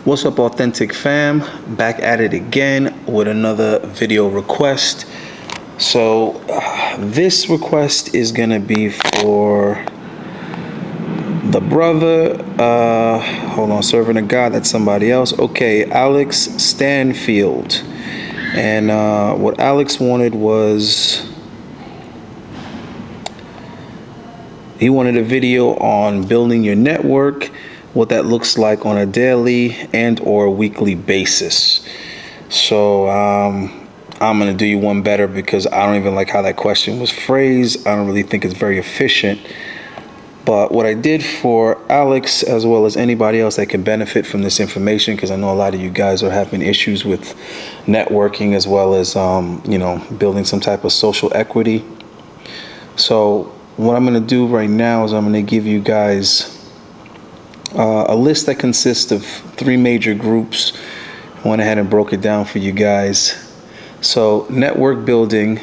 What's up, authentic fam? Back at it again with another video request. So this request is gonna be for the brother, hold on, servant of God, that's somebody else. Okay, Alex Stanfield. And what Alex wanted was, he wanted a video on building your network, what that looks like on a daily and or weekly basis. So I'm gonna do you one better because I don't even like how that question was phrased. I don't really think it's very efficient. But what I did for Alex, as well as anybody else that can benefit from this information, because I know a lot of you guys are having issues with networking as well as building some type of social equity. So what I'm going to do right now is I'm going to give you guys a list that consists of 3 major groups. I went ahead and broke it down for you guys. So network building,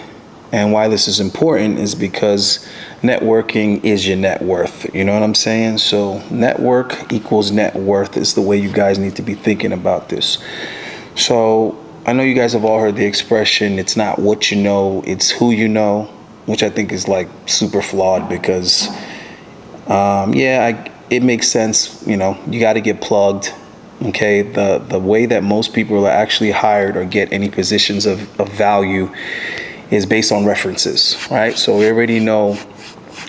and why this is important is because networking is your net worth. You know what I'm saying? So network equals net worth is the way you guys need to be thinking about this. So I know you guys have all heard the expression, it's not what you know, it's who you know, which I think is like super flawed because it makes sense. You know, you got to get plugged. Okay, the way that most people are actually hired or get any positions of value is based on references, right? So we already know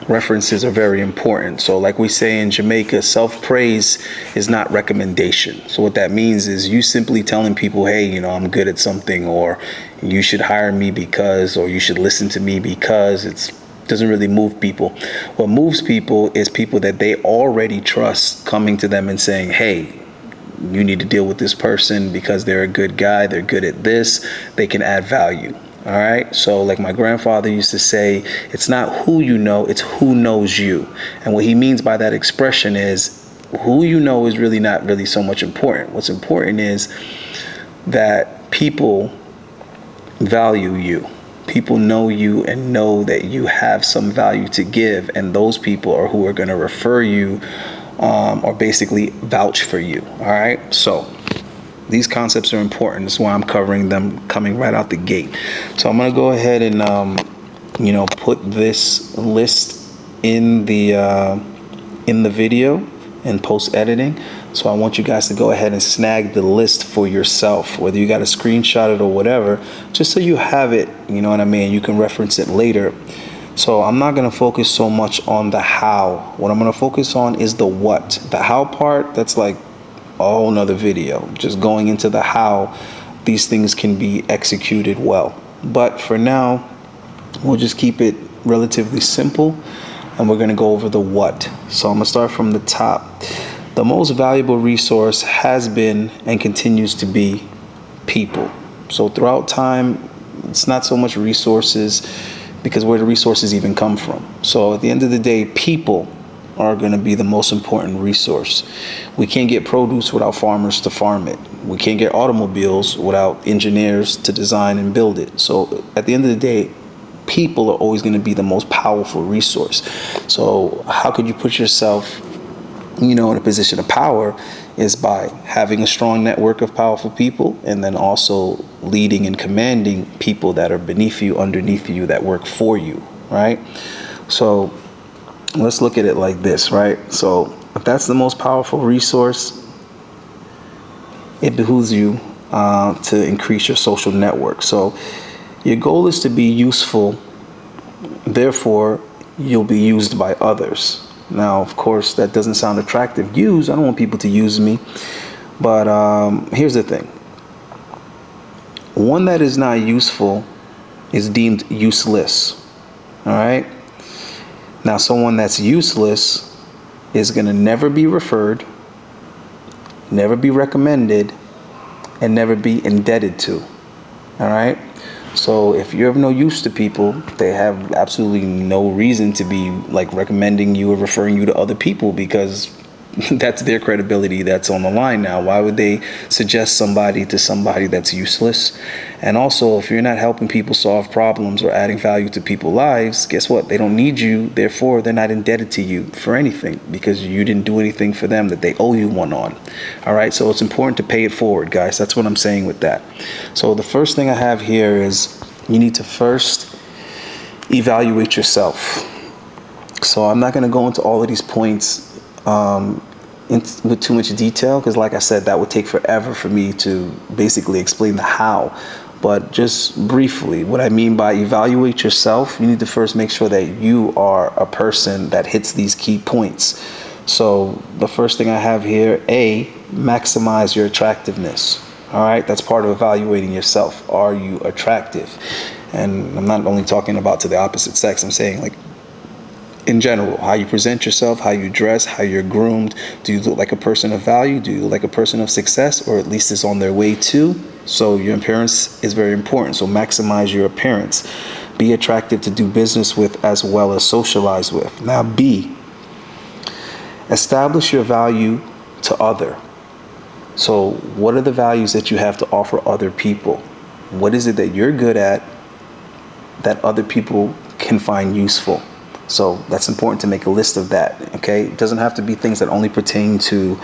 references are very important. So like we say in Jamaica, self-praise is not recommendation. So what that means is you simply telling people, hey, I'm good at something, or you should hire me because, or you should listen to me because. It doesn't really move people. What moves people is people that they already trust coming to them and saying, hey, you need to deal with this person because they're a good guy, they're good at this, they can add value. All right. So like my grandfather used to say, it's not who you know, it's who knows you. And what he means by that expression is who you know is really not really so much important. What's important is that people value you. People know you and know that you have some value to give. And those people are who are going to refer you or basically vouch for you. All right. So these concepts are important. That's why I'm covering them coming right out the gate. So I'm going to go ahead and, put this list in the video and post editing. So I want you guys to go ahead and snag the list for yourself, whether you got to screenshot it or whatever, just so you have it. You know what I mean? You can reference it later. So I'm not going to focus so much on the how. What I'm going to focus on is the what. The how part, that's like a whole nother video, just going into the how these things can be executed well. But for now, we'll just keep it relatively simple, and we're going to go over the what. So I'm going to start from the top. The most valuable resource has been and continues to be people. So throughout time, it's not so much resources, because where the resources even come from. So at the end of the day, people are going to be the most important resource. We can't get produce without farmers to farm it. We can't get automobiles without engineers to design and build it. So at the end of the day, people are always going to be the most powerful resource. So how could you put yourself, in a position of power is by having a strong network of powerful people, and then also leading and commanding people that are beneath you, underneath you, that work for you, right? So let's look at it like this, right? So if that's the most powerful resource, it behooves you to increase your social network. So your goal is to be useful, therefore you'll be used by others. Now, of course, that doesn't sound attractive. I don't want people to use me. But here's the thing. One that is not useful is deemed useless. All right? Now, someone that's useless is going to never be referred, never be recommended, and never be indebted to. All right? So if you're of no use to people, they have absolutely no reason to be like recommending you or referring you to other people, because that's their credibility that's on the line now. Why would they suggest somebody to somebody that's useless? And also, if you're not helping people solve problems or adding value to people's lives, guess what? They don't need you. Therefore, they're not indebted to you for anything because you didn't do anything for them that they owe you one on. All right. So it's important to pay it forward, guys. That's what I'm saying with that. So the first thing I have here is you need to first evaluate yourself. So I'm not going to go into all of these points with too much detail, because like I said, that would take forever for me to basically explain the how. But just briefly, what I mean by evaluate yourself, you need to first make sure that you are a person that hits these key points. So the first thing I have here, A, maximize your attractiveness. All right, that's part of evaluating yourself. Are you attractive? And I'm not only talking about to the opposite sex, I'm saying like in general, how you present yourself, how you dress, how you're groomed. Do you look like a person of value? Do you look like a person of success, or at least is on their way to? So your appearance is very important. So maximize your appearance. Be attractive to do business with as well as socialize with. Now B, establish your value to other. So what are the values that you have to offer other people? What is it that you're good at that other people can find useful? So that's important to make a list of that. Okay, it doesn't have to be things that only pertain to,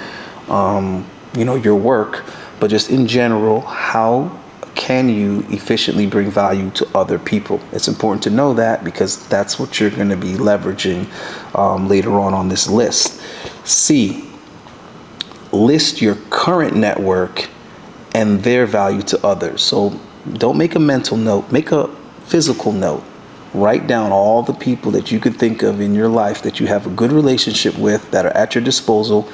your work, but just in general, how can you efficiently bring value to other people? It's important to know that because that's what you're going to be leveraging later on this list. C, list your current network and their value to others. So don't make a mental note, make a physical note. Write down all the people that you could think of in your life that you have a good relationship with, that are at your disposal,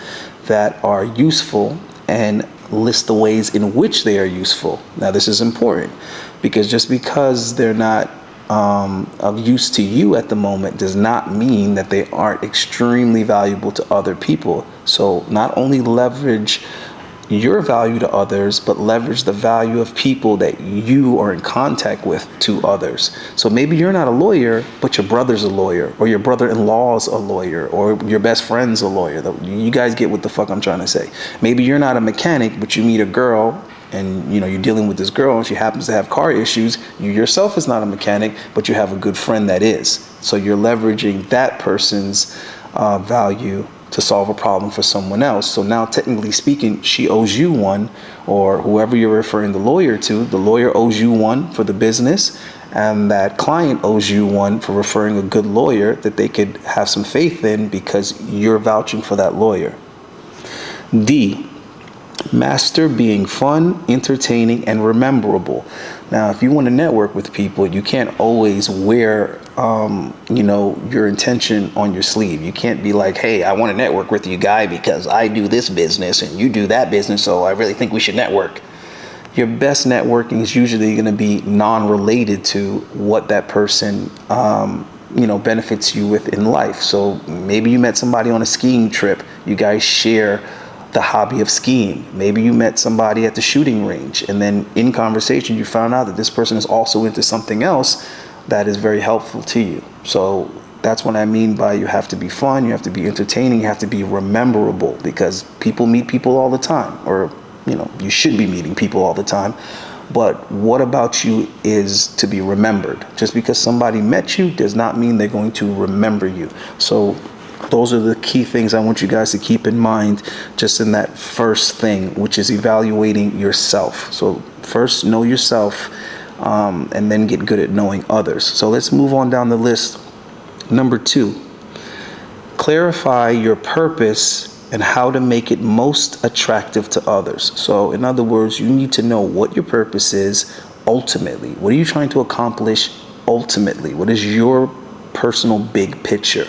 that are useful, and list the ways in which they are useful. Now, this is important because just because they're not of use to you at the moment does not mean that they aren't extremely valuable to other people. So not only leverage your value to others, but leverage the value of people that you are in contact with to others. So maybe you're not a lawyer, but your brother's a lawyer, or your brother-in-law's a lawyer, or your best friend's a lawyer. You guys get what the fuck I'm trying to say. Maybe you're not a mechanic, but you meet a girl and you're dealing with this girl and she happens to have car issues. You yourself is not a mechanic, but you have a good friend that is. So you're leveraging that person's value to solve a problem for someone else. So now, technically speaking, she owes you one, or whoever you're referring the lawyer to, the lawyer owes you one for the business, and that client owes you one for referring a good lawyer that they could have some faith in because you're vouching for that lawyer. D, master being fun, entertaining, and rememberable. Now, if you want to network with people, you can't always wear, your intention on your sleeve. You can't be like, hey, I want to network with you, guy, because I do this business and you do that business, so I really think we should network. Your best networking is usually going to be non-related to what that person, benefits you with in life. So maybe you met somebody on a skiing trip. You guys share the hobby of skiing. Maybe you met somebody at the shooting range, and then in conversation you found out that this person is also into something else that is very helpful to you. So that's what I mean by you have to be fun, you have to be entertaining, you have to be rememberable, because people meet people all the time, or you should be meeting people all the time. But what about you is to be remembered. Just because somebody met you does not mean they're going to remember you. So those are the key things I want you guys to keep in mind just in that first thing, which is evaluating yourself. So first, know yourself, and then get good at knowing others. So let's move on down the list. Number 2, clarify your purpose and how to make it most attractive to others. So in other words, you need to know what your purpose is ultimately. What are you trying to accomplish ultimately? What is your personal big picture?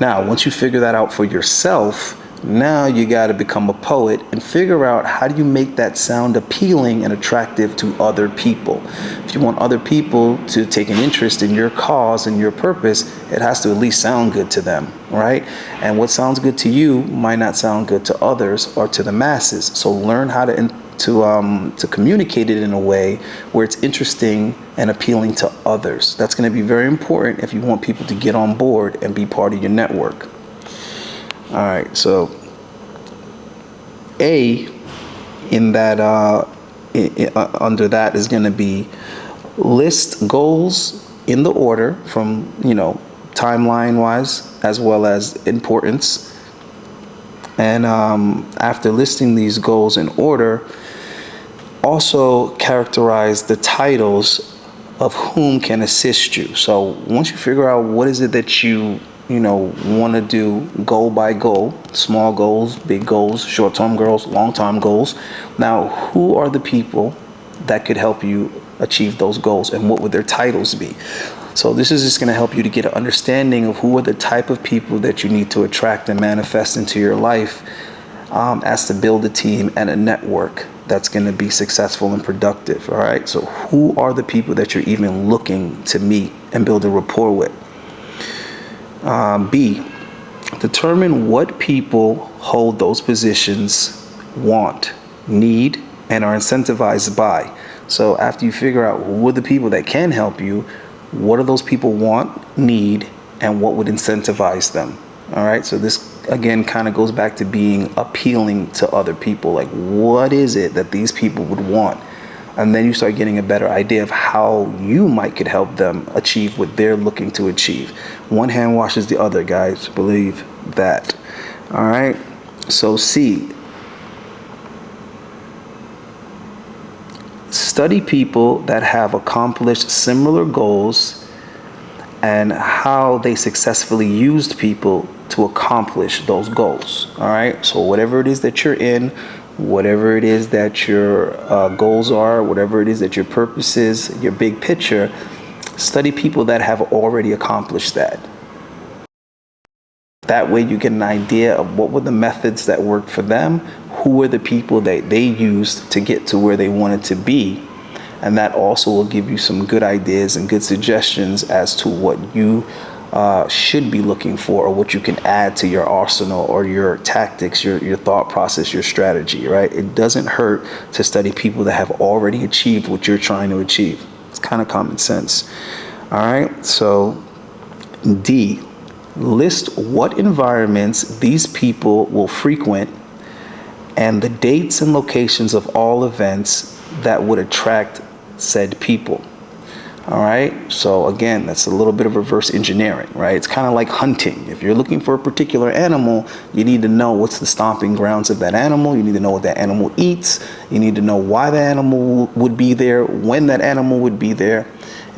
Now, once you figure that out for yourself, now you got to become a poet and figure out how do you make that sound appealing and attractive to other people. If you want other people to take an interest in your cause and your purpose, it has to at least sound good to them, right? And what sounds good to you might not sound good to others or to the masses. So learn how to communicate it in a way where it's interesting and appealing to others. That's going to be very important if you want people to get on board and be part of your network. All right, so A in that under that is going to be list goals in the order from, timeline wise as well as importance. And after listing these goals in order, also characterize the titles of whom can assist you. So once you figure out what is it that you want to do goal by goal, small goals, big goals, short-term goals, long-term goals. Now, who are the people that could help you achieve those goals, and what would their titles be? So this is just going to help you to get an understanding of who are the type of people that you need to attract and manifest into your life as to build a team and a network that's going to be successful and productive. All right. So who are the people that you're even looking to meet and build a rapport with? B, determine what people hold those positions, want, need, and are incentivized by. So after you figure out who are the people that can help you, what do those people want, need, and what would incentivize them? All right. So this again kind of goes back to being appealing to other people. Like, what is it that these people would want? And then you start getting a better idea of how you could help them achieve what they're looking to achieve. One hand washes the other, guys. Believe that. All right. So C, study people that have accomplished similar goals and how they successfully used people to accomplish those goals. All right. So whatever it is that you're in, whatever it is that your goals are, whatever it is that your purpose is, your big picture, study people that have already accomplished that. That way you get an idea of what were the methods that worked for them, who were the people that they used to get to where they wanted to be. And that also will give you some good ideas and good suggestions as to what you should be looking for, or what you can add to your arsenal or your tactics, your thought process, your strategy, right? It doesn't hurt to study people that have already achieved what you're trying to achieve. It's kind of common sense. All right. So D, list what environments these people will frequent and the dates and locations of all events that would attract said people. All right. So again, that's a little bit of reverse engineering, right? It's kind of like hunting. If you're looking for a particular animal, you need to know what's the stomping grounds of that animal. You need to know what that animal eats. You need to know why the animal would be there, when that animal would be there.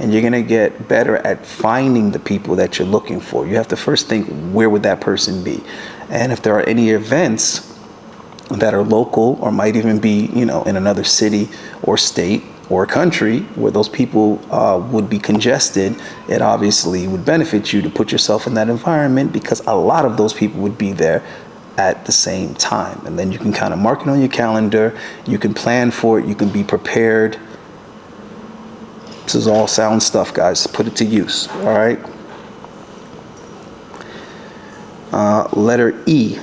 And you're going to get better at finding the people that you're looking for. You have to first think, where would that person be? And if there are any events that are local or might even be, in another city or state or country where those people would be congested, it obviously would benefit you to put yourself in that environment, because a lot of those people would be there at the same time. And then you can kind of mark it on your calendar. You can plan for it. You can be prepared. This is all sound stuff, guys. Put it to use. All right. Letter E,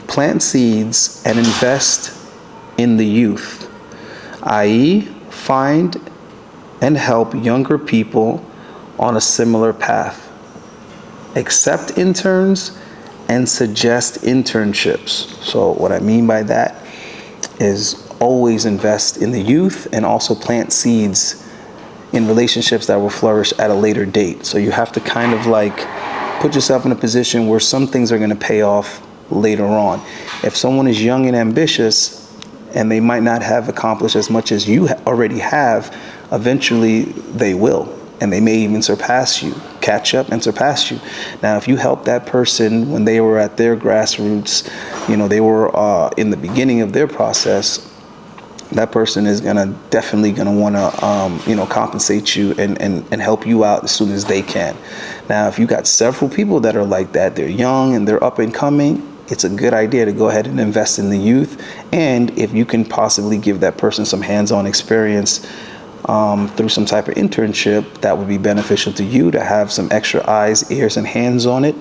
plant seeds and invest in the youth. i.e., find and help younger people on a similar path. Accept interns and suggest internships. So what I mean by that is always invest in the youth and also plant seeds in relationships that will flourish at a later date. So you have to kind of like put yourself in a position where some things are going to pay off later on. If someone is young and ambitious, and they might not have accomplished as much as you already have, eventually they will. And they may even surpass you, catch up and surpass you. Now, if you help that person when they were at their grassroots, they were in the beginning of their process, that person is definitely gonna wanna compensate you and help you out as soon as they can. Now, if you got several people that are like that, they're young and they're up and coming, it's a good idea to go ahead and invest in the youth. And if you can possibly give that person some hands-on experience through some type of internship, that would be beneficial to you, to have some extra eyes, ears, and hands on it.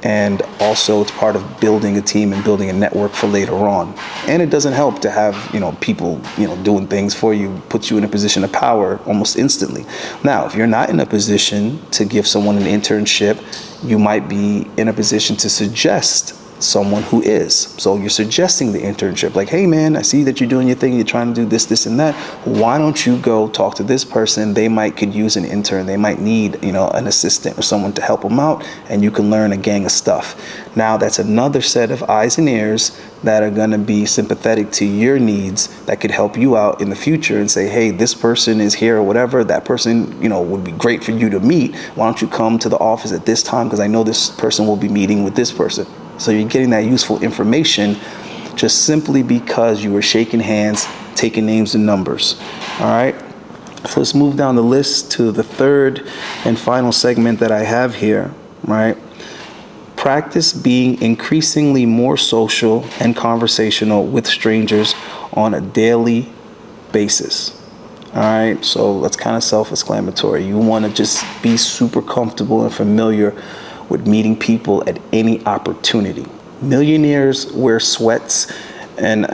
And also it's part of building a team and building a network for later on. And it doesn't help to have, people, doing things for you, puts you in a position of power almost instantly. Now, if you're not in a position to give someone an internship, you might be in a position to suggest someone who is. So you're suggesting the internship, like, hey man, I see that you're doing your thing, you're trying to do this and that. Why don't you go talk to this person? They could use an intern. They might need, an assistant or someone to help them out, and you can learn a gang of stuff. Now that's another set of eyes and ears that are going to be sympathetic to your needs, that could help you out in the future and say, hey, this person is here or whatever. That person, would be great for you to meet. Why don't you come to the office at this time? Because I know this person will be meeting with this person. So you're getting that useful information just simply because you were shaking hands, taking names and numbers. All right. So let's move down the list to the third and final segment that I have here. Right. Practice being increasingly more social and conversational with strangers on a daily basis. All right. So that's kind of self-explanatory. You want to just be super comfortable and familiar with meeting people at any opportunity. Millionaires wear sweats and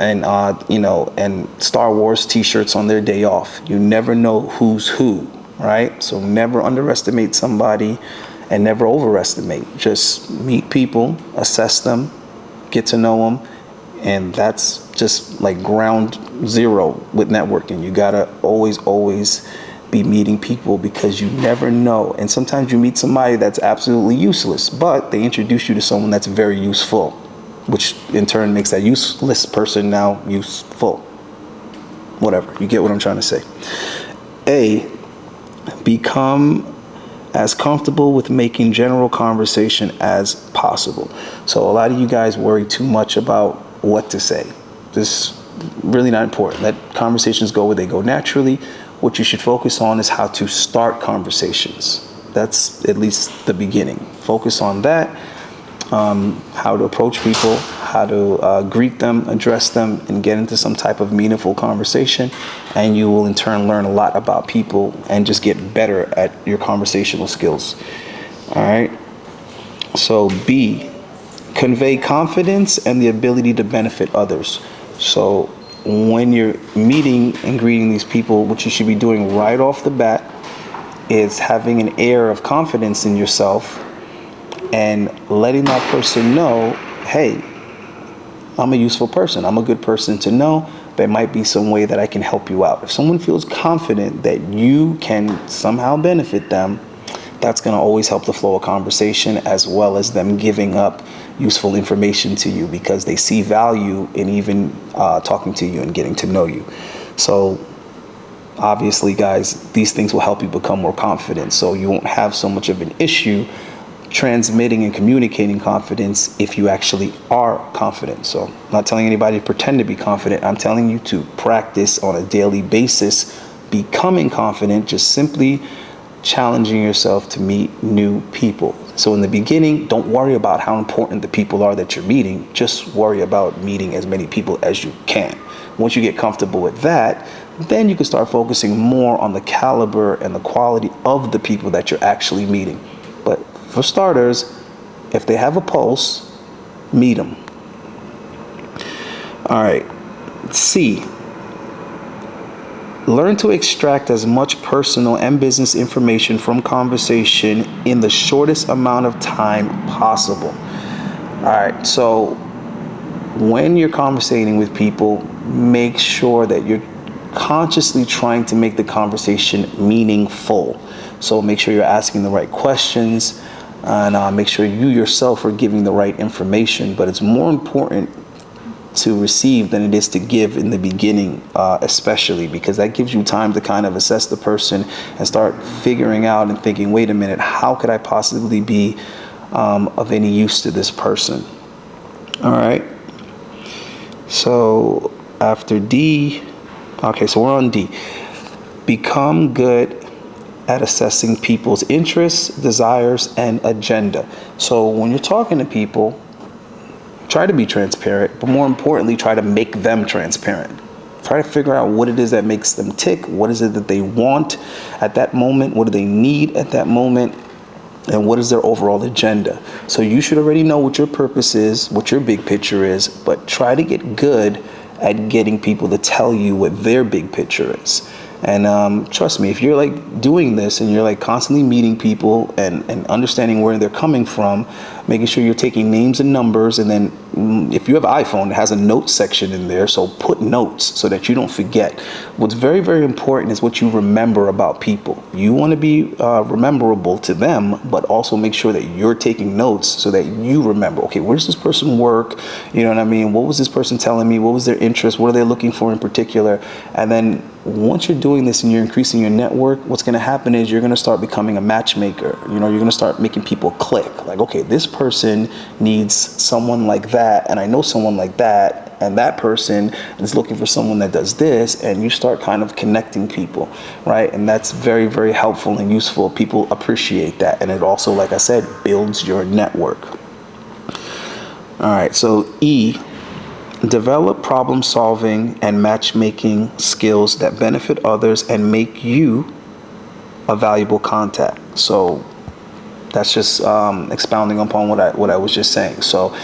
Star Wars t-shirts on their day off. You never know who's who, right? So never underestimate somebody and never overestimate. Just meet people, assess them, get to know them, and that's just like ground zero with networking. You gotta always be meeting people, because you never know. And sometimes you meet somebody that's absolutely useless, but they introduce you to someone that's very useful, which in turn makes that useless person now useful. Whatever, you get what I'm trying to say. A, become as comfortable with making general conversation as possible. So a lot of you guys worry too much about what to say. This is really not important. Let conversations go where they go naturally. What you should focus on is how to start conversations. That's at least the beginning. Focus on that, how to approach people, how to greet them, address them, and get into some type of meaningful conversation. And you will in turn learn a lot about people and just get better at your conversational skills. All right. So B, convey confidence and the ability to benefit others. So when you're meeting and greeting these people, what you should be doing right off the bat is having an air of confidence in yourself and letting that person know, hey, I'm a useful person. I'm a good person to know. There might be some way that I can help you out. If someone feels confident that you can somehow benefit them, that's going to always help the flow of conversation, as well as them giving up useful information to you, because they see value in even talking to you and getting to know you. So obviously, guys, these things will help you become more confident. So you won't have so much of an issue transmitting and communicating confidence if you actually are confident. So I'm not telling anybody to pretend to be confident. I'm telling you to practice on a daily basis becoming confident, just simply challenging yourself to meet new people. So in the beginning, don't worry about how important the people are that you're meeting. Just worry about meeting as many people as you can. Once you get comfortable with that, then you can start focusing more on the caliber and the quality of the people that you're actually meeting. But for starters, if they have a pulse, meet them. All right. C, learn to extract as much personal and business information from conversation in the shortest amount of time possible. All right, so when you're conversating with people, make sure that you're consciously trying to make the conversation meaningful. So make sure you're asking the right questions, and make sure you yourself are giving the right information. But it's more important to receive than it is to give in the beginning, especially because that gives you time to kind of assess the person and start figuring out and thinking, wait a minute, how could I possibly be of any use to this person? All right. So after D, okay, so we're on D. Become good at assessing people's interests, desires, and agenda. So when you're talking to people, try to be transparent, but more importantly, try to make them transparent. Try to figure out what it is that makes them tick. What is it that they want at that moment? What do they need at that moment? And what is their overall agenda? So you should already know what your purpose is, what your big picture is, but try to get good at getting people to tell you what their big picture is. And trust me, if you're like doing this and you're like constantly meeting people and understanding where they're coming from, making sure you're taking names and numbers, and then if you have an iPhone, it has a notes section in there, so put notes so that you don't forget. What's very, very important is what you remember about people. You want to be rememberable to them, but also make sure that you're taking notes so that you remember, okay, where does this person work? You know what I mean? What was this person telling me? What was their interest? What are they looking for in particular? And then once you're doing this and you're increasing your network, what's going to happen is you're going to start becoming a matchmaker. You know, you're going to start making people click. Like, okay, this person needs someone like that, and I know someone like that, and that person is looking for someone that does this, and you start kind of connecting people, right? And that's very, very helpful and useful. People appreciate that, and it also, like I said, builds your network. All right, so E, develop problem solving and matchmaking skills that benefit others and make you a valuable contact. So that's just expounding upon what I was just saying. So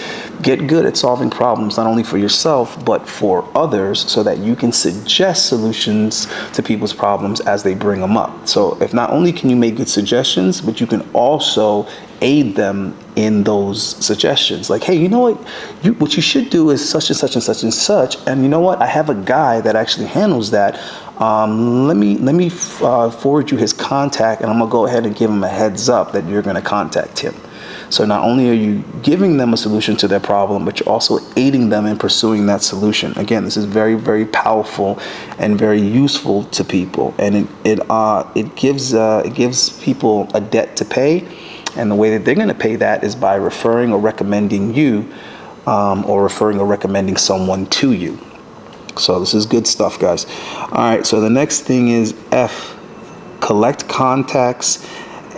get good at solving problems, not only for yourself, but for others, so that you can suggest solutions to people's problems as they bring them up. So if not only can you make good suggestions, but you can also aid them in those suggestions. Like, hey, you know what you should do is such and such and such and such. And you know what? I have a guy that actually handles that. Let me forward you his contact, and I'm gonna go ahead and give him a heads up that you're gonna contact him. So not only are you giving them a solution to their problem, but you're also aiding them in pursuing that solution. Again, this is very, very powerful and very useful to people, and it gives people a debt to pay, and the way that they're going to pay that is by referring or recommending you, or referring or recommending someone to you. So this is good stuff, guys. All right, so the next thing is F, collect contacts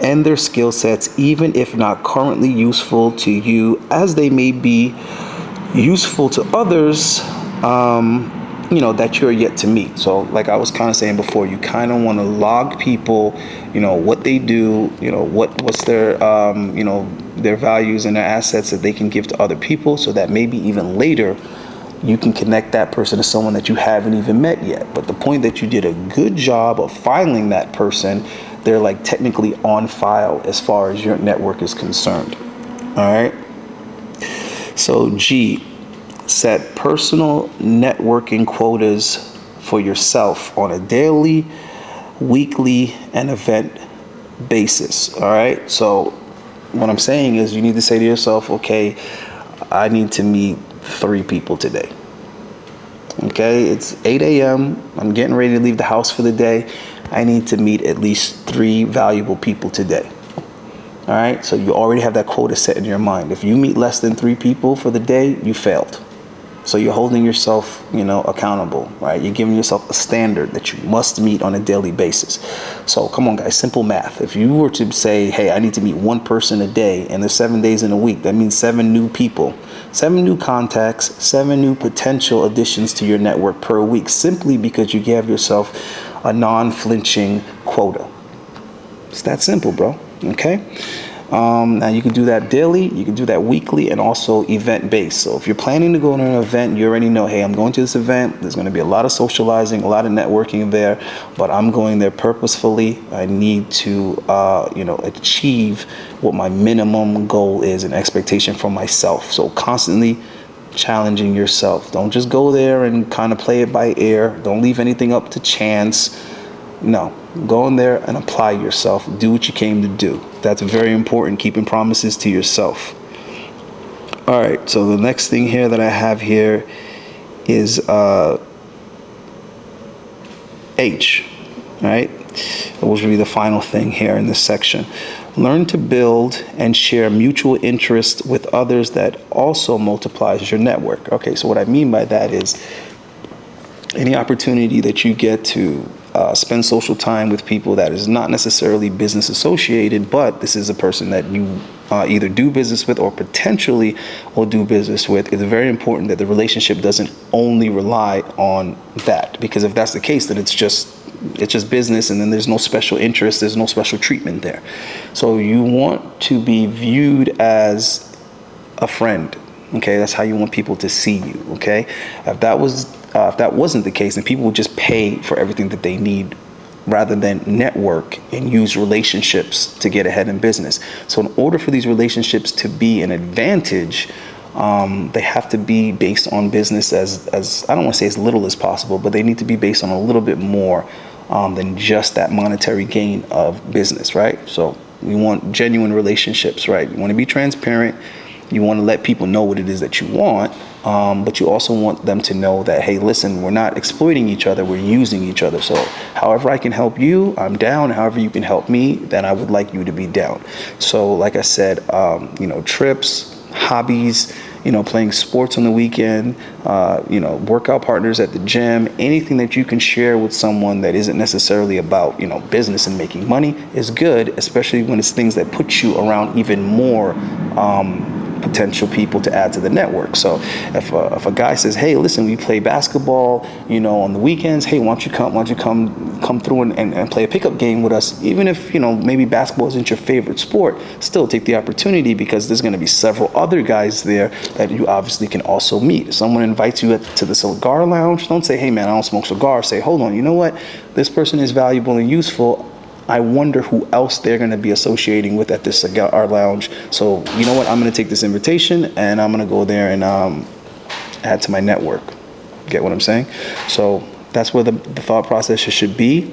and their skill sets, even if not currently useful to you, as they may be useful to others, that you're yet to meet. So like I was kind of saying before, you kind of want to log people, what they do, what's their, their values and their assets that they can give to other people, so that maybe even later you can connect that person to someone that you haven't even met yet. But the point that you did a good job of filing that person, they're like technically on file as far as your network is concerned. All right. So G, set personal networking quotas for yourself on a daily, weekly, and event basis. All right. So what I'm saying is you need to say to yourself, okay, I need to meet 3 people today. Okay, it's 8 a.m. I'm getting ready to leave the house for the day. I need to meet at least 3 valuable people today. All right, so you already have that quota set in your mind. If you meet less than 3 people for the day, you failed. So you're holding yourself, accountable, right? You're giving yourself a standard that you must meet on a daily basis. So come on, guys, simple math. If you were to say, hey, I need to meet 1 person a day, and there's 7 days in a week, that means 7 new people, 7 new contacts, 7 new potential additions to your network per week, simply because you gave yourself a non-flinching quota. It's that simple, bro. Okay. Now you can do that daily, you can do that weekly, and also event-based. So if you're planning to go to an event, you already know, hey, I'm going to this event. There's going to be a lot of socializing, a lot of networking there, but I'm going there purposefully. I need to, achieve what my minimum goal is and expectation for myself. So constantly challenging yourself. Don't just go there and kind of play it by ear. Don't leave anything up to chance. No, go in there and apply yourself. Do what you came to do. That's very important, keeping promises to yourself. All right, so the next thing here that I have here is H, right? Which will be the final thing here in this section. Learn to build and share mutual interest with others that also multiplies your network. Okay, so what I mean by that is any opportunity that you get to spend social time with people that is not necessarily business associated, but this is a person that you either do business with or potentially will do business with, it's very important that the relationship doesn't only rely on that. Because if that's the case, then it's just business, and then there's no special interest, there's no special treatment there. So you want to be viewed as a friend. Okay, that's how you want people to see you. Okay, if that wasn't the case, then people would just pay for everything that they need rather than network and use relationships to get ahead in business. So in order for these relationships to be an advantage, they have to be based on business as I don't want to say as little as possible, but they need to be based on a little bit more than just that monetary gain of business, right? So we want genuine relationships, right? You want to be transparent. You want to let people know what it is that you want, but you also want them to know that, hey, listen, we're not exploiting each other, we're using each other. So however I can help you, I'm down. However you can help me, then I would like you to be down. So like I said, trips, hobbies, playing sports on the weekend, workout partners at the gym, anything that you can share with someone that isn't necessarily about, business and making money is good, especially when it's things that put you around even more potential people to add to the network. So if a guy says, hey, listen, we play basketball, on the weekends, hey, why don't you come through and play a pickup game with us? Even if, maybe basketball isn't your favorite sport, still take the opportunity, because there's going to be several other guys there that you obviously can also meet. If someone invites you to the cigar lounge, don't say, hey man, I don't smoke cigars. Say, hold on, you know what? This person is valuable and useful. I wonder who else they're going to be associating with at this cigar lounge. So you know what? I'm going to take this invitation and I'm going to go there and add to my network. Get what I'm saying? So that's where the thought process should be.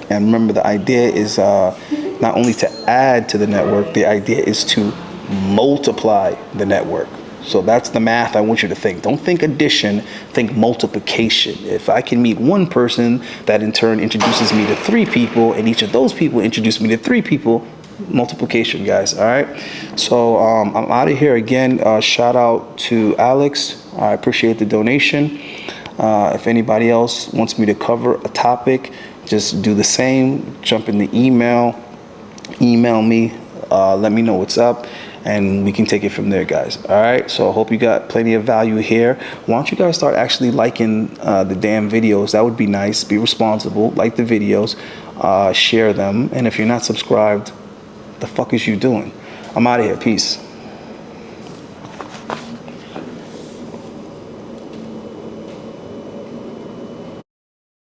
And remember, the idea is not only to add to the network, the idea is to multiply the network. So that's the math I want you to think. Don't think addition, think multiplication. If I can meet one person, that in turn introduces me to 3 people, and each of those people introduce me to 3 people, multiplication, guys, all right? So I'm out of here again. Shout out to Alex. I appreciate the donation. If anybody else wants me to cover a topic, just do the same. Jump in the email me, let me know what's up, and we can take it from there, guys. All right, so I hope you got plenty of value here. Why don't you guys start actually liking the damn videos? That would be nice. Be responsible. Like the videos, share them, and if you're not subscribed, the fuck is you doing? I'm out of here. Peace.